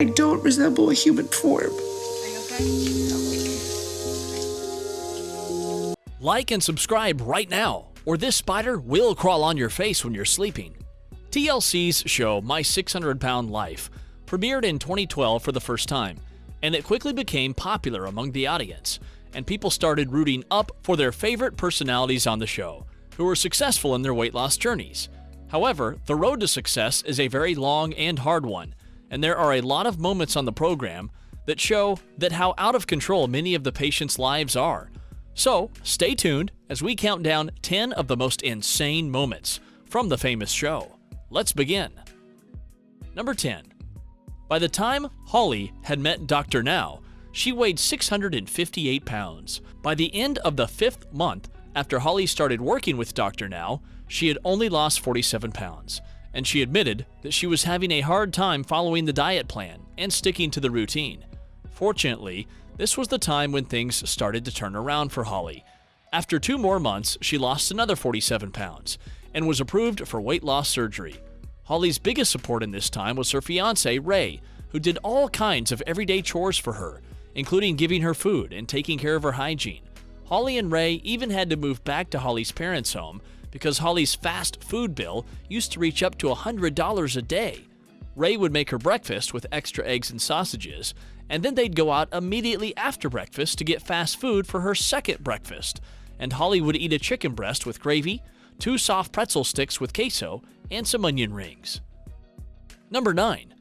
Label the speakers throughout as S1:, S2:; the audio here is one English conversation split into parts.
S1: I don't resemble a human form.
S2: Like and subscribe right now, or this spider will crawl on your face when you're sleeping. TLC's show My 600-Pound Life premiered in 2012 for the first time, and it quickly became popular among the audience, and people started rooting up for their favorite personalities on the show, who were successful in their weight loss journeys. However, the road to success is a very long and hard one, and there are a lot of moments on the program that show that how out of control many of the patients' lives are. So, stay tuned as we count down 10 of the most insane moments from the famous show. Let's begin. Number 10. By the time Holly had met Dr. Now, she weighed 658 pounds. By the end of the 5th month after Holly started working with Dr. Now, she had only lost 47 pounds, and she admitted that she was having a hard time following the diet plan and sticking to the routine. Fortunately, this was the time when things started to turn around for Holly. After 2 more months, she lost another 47 pounds and was approved for weight loss surgery. Holly's biggest support in this time was her fiancé, Ray, who did all kinds of everyday chores for her, including giving her food and taking care of her hygiene. Holly and Ray even had to move back to Holly's parents' home because Holly's fast food bill used to reach up to $100 a day. Ray would make her breakfast with extra eggs and sausages, and then they'd go out immediately after breakfast to get fast food for her second breakfast, and Holly would eat a chicken breast with gravy, 2 soft pretzel sticks with queso, and some onion rings. Number 9.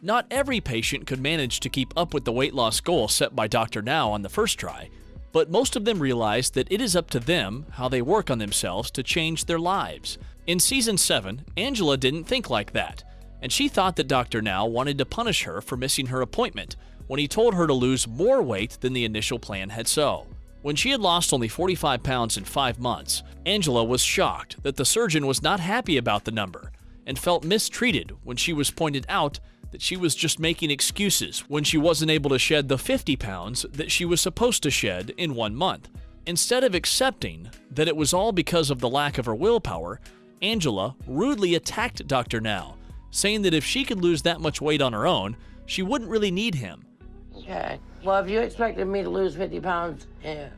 S2: Not every patient could manage to keep up with the weight loss goal set by Dr. Now on the first try, but most of them realized that it is up to them how they work on themselves to change their lives. In Season 7, Angela didn't think like that, and she thought that Dr. Now wanted to punish her for missing her appointment when he told her to lose more weight than the initial plan had so. When she had lost only 45 pounds in 5 months, Angela was shocked that the surgeon was not happy about the number and felt mistreated when she was pointed out that she was just making excuses when she wasn't able to shed the 50 pounds that she was supposed to shed in 1 month. Instead of accepting that it was all because of the lack of her willpower, Angela rudely attacked Dr. Now, saying that if she could lose that much weight on her own, she wouldn't really need him.
S3: Okay. Well, if you expected me to lose 50 pounds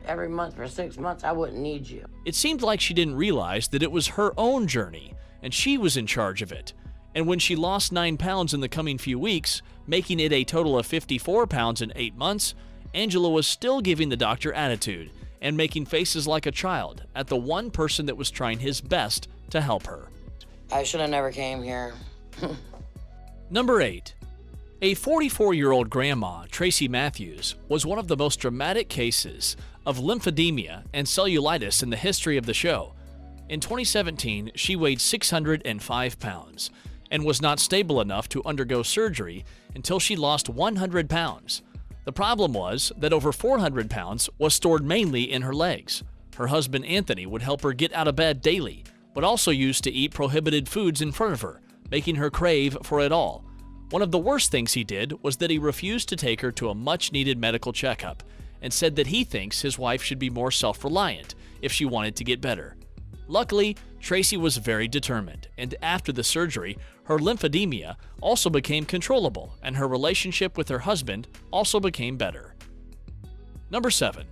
S3: every month for 6 months, I wouldn't need you.
S2: It seemed like she didn't realize that it was her own journey, and she was in charge of it. And when she lost 9 pounds in the coming few weeks, making it a total of 54 pounds in 8 months, Angela was still giving the doctor attitude and making faces like a child at the one person that was trying his best to help her.
S3: I should have never came here.
S2: Number 8. A 44-year-old grandma, Tracy Matthews, was one of the most dramatic cases of lymphedema and cellulitis in the history of the show. In 2017, she weighed 605 pounds and was not stable enough to undergo surgery until she lost 100 pounds. The problem was that over 400 pounds was stored mainly in her legs. Her husband Anthony would help her get out of bed daily, but also used to eat prohibited foods in front of her, making her crave for it all. One of the worst things he did was that he refused to take her to a much-needed medical checkup and said that he thinks his wife should be more self-reliant if she wanted to get better. Luckily, Tracy was very determined, and after the surgery, her lymphedema also became controllable, and her relationship with her husband also became better. Number 7.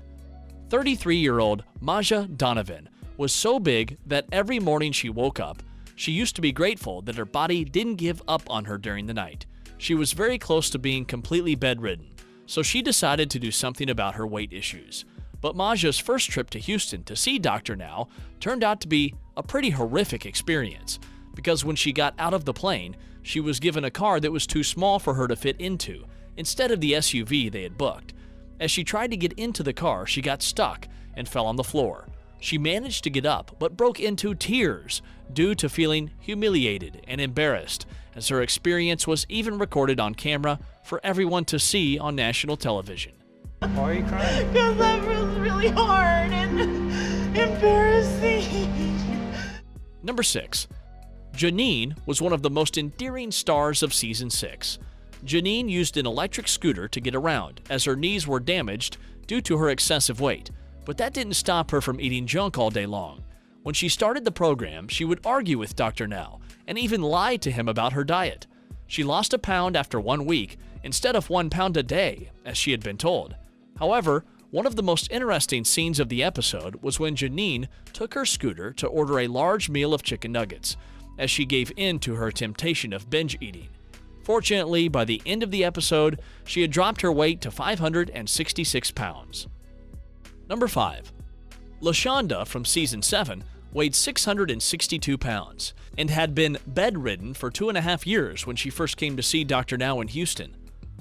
S2: 33-year-old Maja Donovan was so big that every morning she woke up, she used to be grateful that her body didn't give up on her during the night. She was very close to being completely bedridden, so she decided to do something about her weight issues. But Maja's first trip to Houston to see Dr. Now turned out to be a pretty horrific experience, because when she got out of the plane, she was given a car that was too small for her to fit into, instead of the SUV they had booked. As she tried to get into the car, she got stuck and fell on the floor. She managed to get up, but broke into tears due to feeling humiliated and embarrassed, as her experience was even recorded on camera for everyone to see on national television.
S4: Why are you crying?
S5: Because that was really hard and embarrassing.
S2: Number 6. Janine was one of the most endearing stars of Season 6. Janine used an electric scooter to get around, as her knees were damaged due to her excessive weight, but that didn't stop her from eating junk all day long. When she started the program, she would argue with Dr. Now and even lie to him about her diet. She lost a pound after 1 week instead of 1 pound a day, as she had been told. However, one of the most interesting scenes of the episode was when Janine took her scooter to order a large meal of chicken nuggets, as she gave in to her temptation of binge eating. Fortunately, by the end of the episode, she had dropped her weight to 566 pounds. Number 5. Lashonda from Season 7 weighed 662 pounds and had been bedridden for 2.5 years when she first came to see Dr. Now in Houston.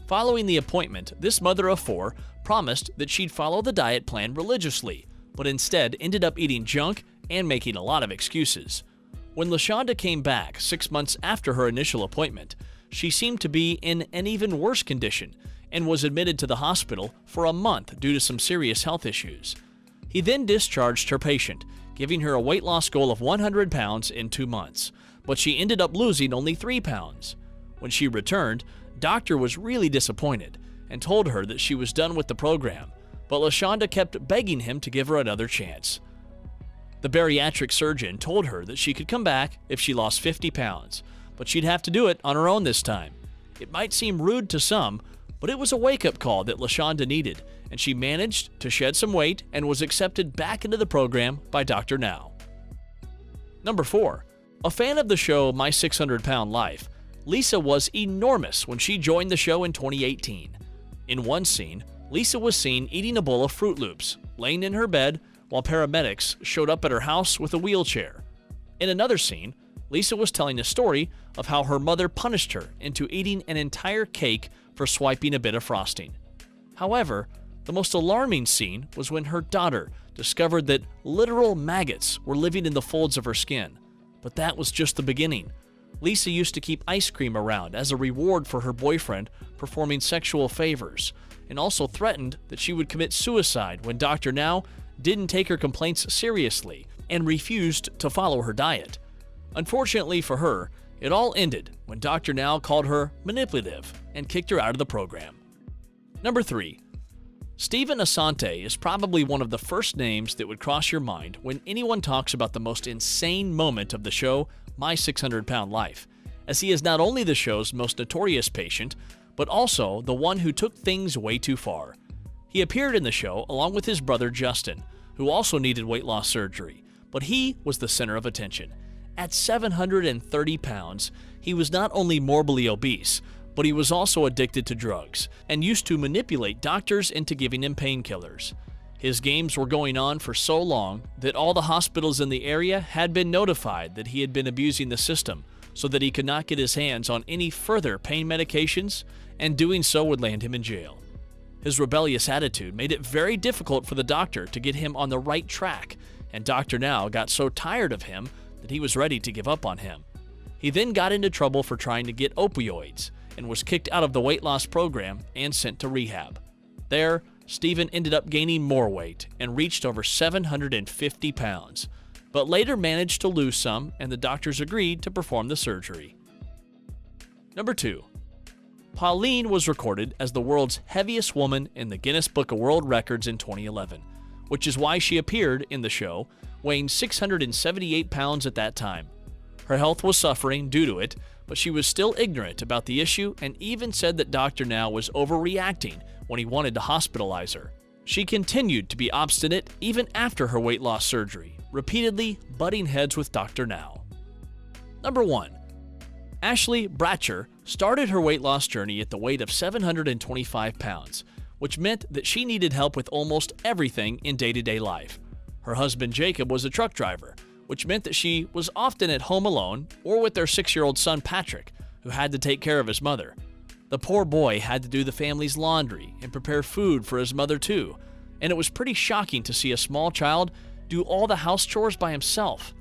S2: Following the appointment, this mother of 4 promised that she'd follow the diet plan religiously, but instead ended up eating junk and making a lot of excuses. When Lashonda came back 6 months after her initial appointment, she seemed to be in an even worse condition and was admitted to the hospital for a month due to some serious health issues. He then discharged her patient, giving her a weight loss goal of 100 pounds in 2 months, but she ended up losing only 3 pounds. When she returned, Doctor was really disappointed and told her that she was done with the program, but Lashonda kept begging him to give her another chance. The bariatric surgeon told her that she could come back if she lost 50 pounds, but she'd have to do it on her own this time. It might seem rude to some, but it was a wake-up call that Lashonda needed, and she managed to shed some weight and was accepted back into the program by Dr. Now. Number 4. A fan of the show My 600 Pound Life, Lisa was enormous when she joined the show in 2018. In one scene, Lisa was seen eating a bowl of Fruit Loops, laying in her bed, while paramedics showed up at her house with a wheelchair. In another scene, Lisa was telling a story of how her mother punished her into eating an entire cake for swiping a bit of frosting. However, the most alarming scene was when her daughter discovered that literal maggots were living in the folds of her skin. But that was just the beginning. Lisa used to keep ice cream around as a reward for her boyfriend performing sexual favors, and also threatened that she would commit suicide when Dr. Now didn't take her complaints seriously and refused to follow her diet. Unfortunately for her, it all ended when Dr. Now called her manipulative and kicked her out of the program. Number 3. Stephen Asante is probably one of the first names that would cross your mind when anyone talks about the most insane moment of the show, My 600 Pound Life, as he is not only the show's most notorious patient, but also the one who took things way too far. He appeared in the show along with his brother Justin, who also needed weight loss surgery, but he was the center of attention. At 730 pounds, he was not only morbidly obese, but he was also addicted to drugs and used to manipulate doctors into giving him painkillers. His games were going on for so long that all the hospitals in the area had been notified that he had been abusing the system so that he could not get his hands on any further pain medications, and doing so would land him in jail. His rebellious attitude made it very difficult for the doctor to get him on the right track, and Dr. Now got so tired of him that he was ready to give up on him. He then got into trouble for trying to get opioids and was kicked out of the weight loss program and sent to rehab. There, Stephen ended up gaining more weight and reached over 750 pounds, but later managed to lose some, and the doctors agreed to perform the surgery. Number 2. Pauline was recorded as the world's heaviest woman in the Guinness Book of World Records in 2011, which is why she appeared in the show, weighing 678 pounds at that time. Her health was suffering due to it, but she was still ignorant about the issue and even said that Dr. Now was overreacting when he wanted to hospitalize her. She continued to be obstinate even after her weight loss surgery, repeatedly butting heads with Dr. Now. Number 1. Ashley Bratcher started her weight loss journey at the weight of 725 pounds, which meant that she needed help with almost everything in day-to-day life. Her husband Jacob was a truck driver, which meant that she was often at home alone or with their 6-year-old son Patrick, who had to take care of his mother. The poor boy had to do the family's laundry and prepare food for his mother too, and it was pretty shocking to see a small child do all the house chores by himself.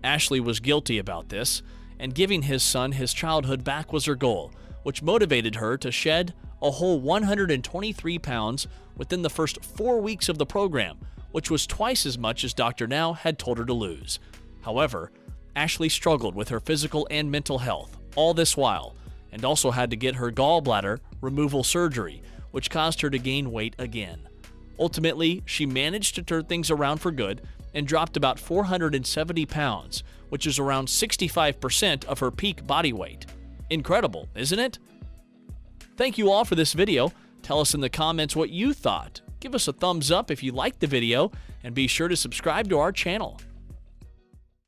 S2: Ashley was guilty about this, and giving his son his childhood back was her goal, which motivated her to shed a whole 123 pounds within the first 4 weeks of the program, which was twice as much as Dr. Now had told her to lose. However, Ashley struggled with her physical and mental health all this while, and also had to get her gallbladder removal surgery, which caused her to gain weight again. Ultimately, she managed to turn things around for good and dropped about 470 pounds, which is around 65% of her peak body weight. Incredible, isn't it? Thank you all for this video. Tell us in the comments what you thought. Give us a thumbs up if you liked the video, and be sure to subscribe to our channel.